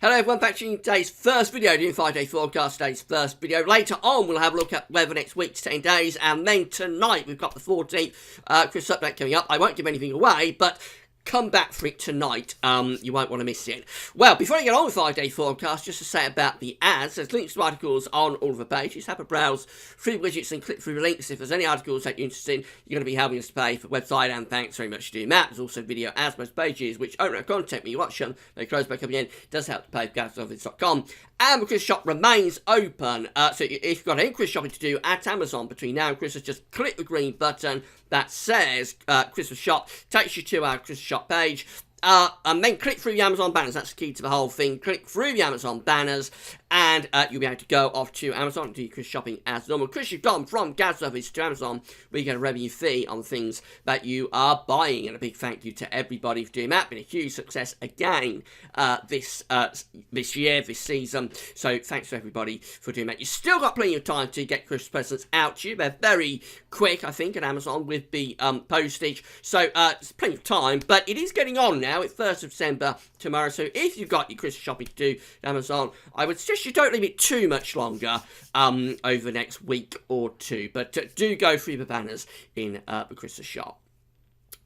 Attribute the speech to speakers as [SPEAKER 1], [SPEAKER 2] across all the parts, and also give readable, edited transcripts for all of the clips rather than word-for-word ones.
[SPEAKER 1] Hello everyone, back to today's first video, doing 5-day forecast, today's first video. Later on, we'll have a look at weather next week's 10 days, and then tonight, we've got the 14th Christmas update coming up. I won't give anything away, but come back for it tonight. You won't want to miss it. Well, before I get on with 5-day forecast, just to say about the ads, there's links to articles on all of the pages. Have a browse through widgets and click through the links. If there's any articles that you're interested in, you're going to be helping us to pay for the website, and thanks very much for doing that. There's also video ads, most pages, which open up content when you watch them. They close back up again. It does help to pay for GadgetsOffice.com. And the Christmas shop remains open, so if you've got any Christmas shopping to do at Amazon between now and Christmas, just click the green button that says Christmas shop, takes you to our Christmas shop page, and then click through the Amazon banners. That's the key to the whole thing. Click through the Amazon banners, and you'll be able to go off to Amazon and do your Christmas shopping as normal. Because you've gone from Gadgets Office to Amazon, we get a revenue fee on things that you are buying, and a big thank you to everybody for doing that. Been a huge success again this year, this season. So thanks to everybody for doing that. You've still got plenty of time to get Christmas presents out to you. They're very quick, I think, at Amazon with the postage. So it's plenty of time, but it is getting on now. It's 1st of December tomorrow. So if you've got your Christmas shopping to do at Amazon, I would suggest you don't leave it too much longer over the next week or two. But do go through the banners in the Christmas shop.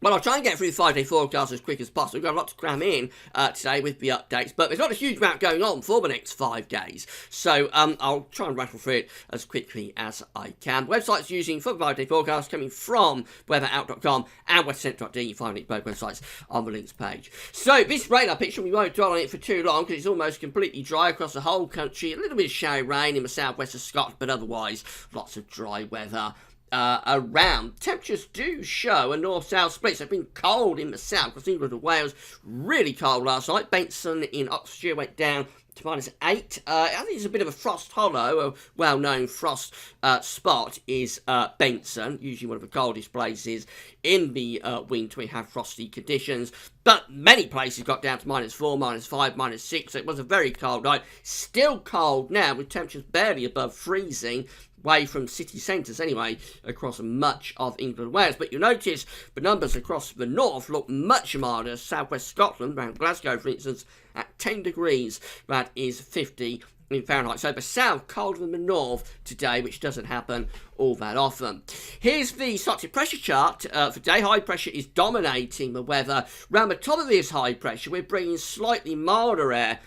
[SPEAKER 1] Well, I'll try and get through the 5-day forecast as quick as possible. We've got a lot to cram in today with the updates, but there's not a huge amount going on for the next 5 days. So I'll try and rattle through it as quickly as I can. The websites using for the 5-day forecast coming from weatherout.com and westcent.de. You find it both websites on the links page. So this radar picture, we won't dwell on it for too long because it's almost completely dry across the whole country. A little bit of showery rain in the southwest of Scotland, but otherwise lots of dry weather around. Temperatures do show a north-south split. So it's been cold in the south because England and Wales really cold last night. Benson in Oxfordshire went down to -8. I think it's a bit of a frost hollow. A well-known frost spot is Benson, usually one of the coldest places in the winter. We have frosty conditions, but many places got down to -4, -5, -6. So it was a very cold night. Still cold now with temperatures barely above freezing, away from city centres anyway, across much of England and Wales. But you'll notice the numbers across the north look much milder. Southwest Scotland, around Glasgow for instance, at 10 degrees, that is 50 in Fahrenheit. So the south colder than the north today, which doesn't happen all that often. Here's the Arctic pressure chart for today. High pressure is dominating the weather. Around the top of this high pressure, we're bringing slightly milder air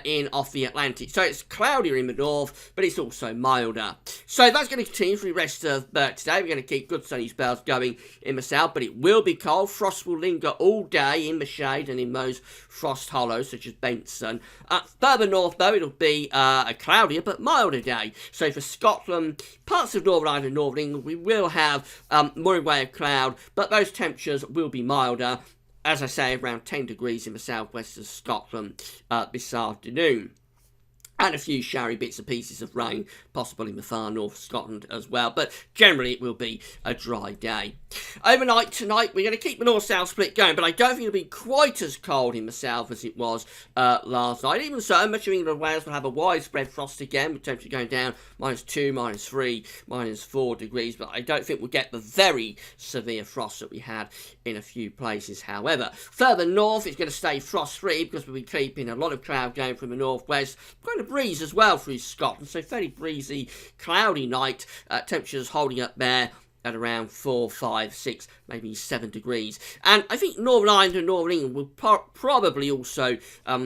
[SPEAKER 1] in off the Atlantic. So it's cloudier in the north, but it's also milder. So that's going to continue for the rest of today. We're going to keep good sunny spells going in the south, but it will be cold. Frost will linger all day in the shade and in those frost hollows, such as Benson. Further north, though, it'll be a cloudier but milder day. So for Scotland, parts of Northern Ireland and Northern England, we will have more in way of cloud, but those temperatures will be milder. As I say, around 10 degrees in the southwest of Scotland this afternoon. And a few showery bits and pieces of rain possible in the far north of Scotland as well. But generally it will be a dry day. Overnight tonight, we're going to keep the north-south split going, but I don't think it'll be quite as cold in the south as it was last night. Even so, much of England and Wales will have a widespread frost again, with temperatures going down -2, -3, -4 degrees. But I don't think we'll get the very severe frost that we had in a few places, however. Further north, it's going to stay frost-free because we'll be keeping a lot of cloud going from the northwest. Going to breeze as well through Scotland, so fairly breezy, cloudy night. Temperatures holding up there at around 4, 5, 6, maybe 7 degrees. And I think Northern Ireland and Northern England will probably also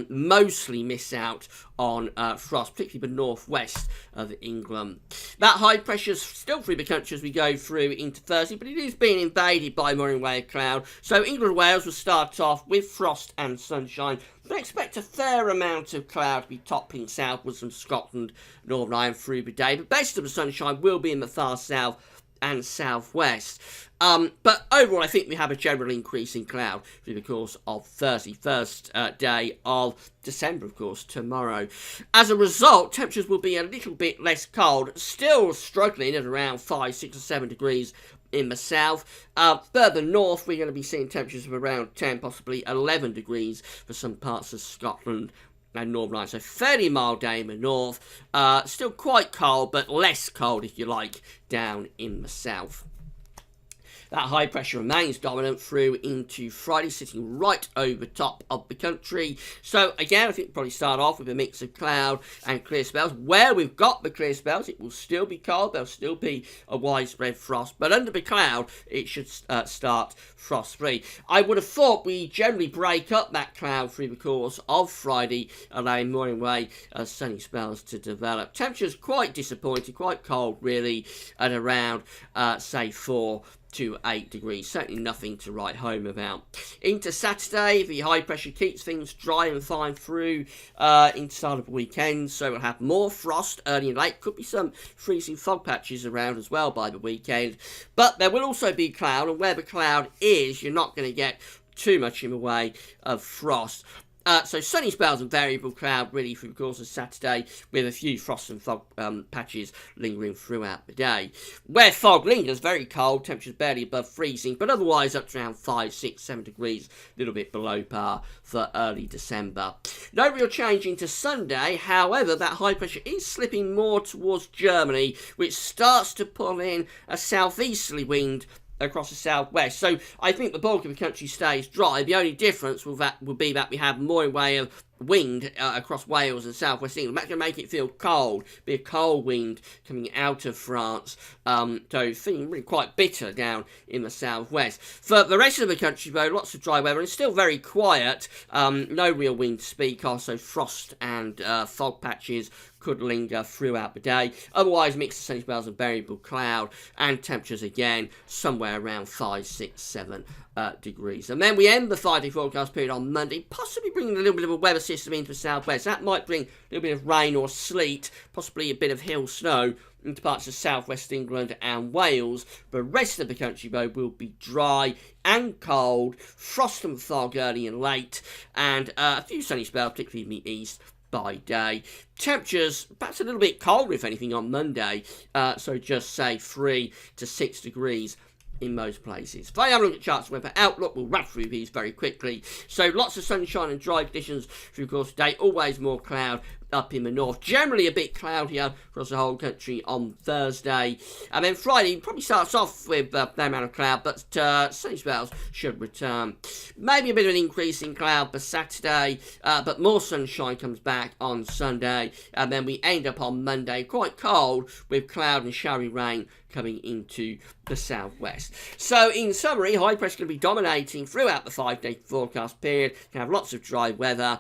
[SPEAKER 1] mostly miss out on frost, particularly the northwest of England. That high pressure is still through the country as we go through into Thursday, but it is being invaded by more in way of cloud. So England and Wales will start off with frost and sunshine. But expect a fair amount of cloud to be toppling southwards from Scotland, Northern Ireland through the day. But best of the sunshine will be in the far south and southwest. But overall, I think we have a general increase in cloud through the course of Thursday, first day of December, of course, tomorrow. As a result, temperatures will be a little bit less cold, still struggling at around 5, 6 or 7 degrees in the south. Further north, we're going to be seeing temperatures of around 10, possibly 11 degrees for some parts of Scotland and Northern Ireland. So fairly mild day in the north. Still quite cold, but less cold, if you like, down in the south. that high pressure remains dominant through into Friday, sitting right over top of the country. So again, I think we'll probably start off with a mix of cloud and clear spells. Where we've got the clear spells, it will still be cold. There'll still be a widespread frost, but under the cloud, it should start frost-free. I would have thought we generally break up that cloud through the course of Friday, allowing more and way sunny spells to develop. Temperatures quite disappointing, quite cold really, at around say 4 to 8 degrees. Certainly nothing to write home about. Into Saturday, the high pressure keeps things dry and fine through into start of the weekend, so we'll have more frost early and late. Could be some freezing fog patches around as well by the weekend, but there will also be cloud, and where the cloud is, you're not going to get too much in the way of frost. So sunny spells and variable cloud really through the course of Saturday, with a few frost and fog patches lingering throughout the day. Where fog lingers, very cold, temperatures barely above freezing, but otherwise up to around 5, 6, 7 degrees, a little bit below par for early December. No real change into Sunday, however, that high pressure is slipping more towards Germany, which starts to pull in a southeasterly wind across the southwest. So I think the bulk of the country stays dry. The only difference will be that we have more in way of wind across Wales and southwest England. That's going to make it feel cold. Be a cold wind coming out of France. So feeling really quite bitter down in the southwest. For the rest of the country, though, lots of dry weather and still very quiet. No real wind to speak of, so frost and fog patches could linger throughout the day. Otherwise, mix of sunny spells and variable cloud, and temperatures again somewhere around 5, 6, 7 degrees. And then we end the 5-day forecast period on Monday, possibly bringing a little bit of a weather system into the southwest. That might bring a little bit of rain or sleet, possibly a bit of hill snow into parts of southwest England and Wales. The rest of the country, though, will be dry and cold, frost and fog early and late, and a few sunny spells, particularly in the east, by day. Temperatures perhaps a little bit colder, if anything, on Monday, so just say 3 to 6 degrees in most places. If I have a look at charts and weather outlook, we'll wrap through these very quickly. So lots of sunshine and dry conditions through the course of the day, always more cloud up in the north. Generally a bit cloudier across the whole country on Thursday. And then Friday probably starts off with no amount of cloud, but sunny spells should return. Maybe a bit of an increase in cloud for Saturday, but more sunshine comes back on Sunday. And then we end up on Monday quite cold with cloud and showery rain coming into the southwest. So in summary, high pressure going to be dominating throughout the 5-day forecast period. Can have lots of dry weather.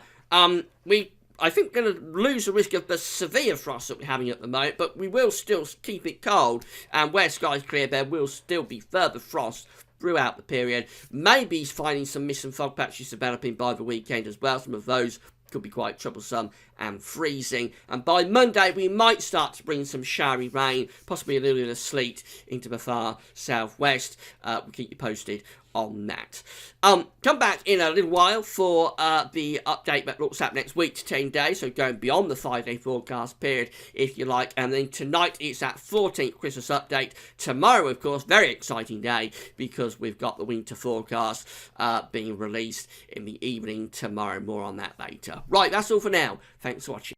[SPEAKER 1] I think we're going to lose the risk of the severe frost that we're having at the moment, but we will still keep it cold, and where skies clear, there will still be further frost throughout the period. Maybe finding some mist and fog patches developing by the weekend as well. Some of those could be quite troublesome and freezing. And by Monday, we might start to bring some showery rain, possibly a little bit of sleet into the far southwest. We'll keep you posted on that. Come back in a little while for the update that looks at next week to 10 days, so going beyond the 5-day forecast period, if you like. And then tonight, it's that 14th Christmas update. Tomorrow, of course, very exciting day, because we've got the winter forecast being released in the evening tomorrow. More on that later. Right, that's all for now. Thanks for watching.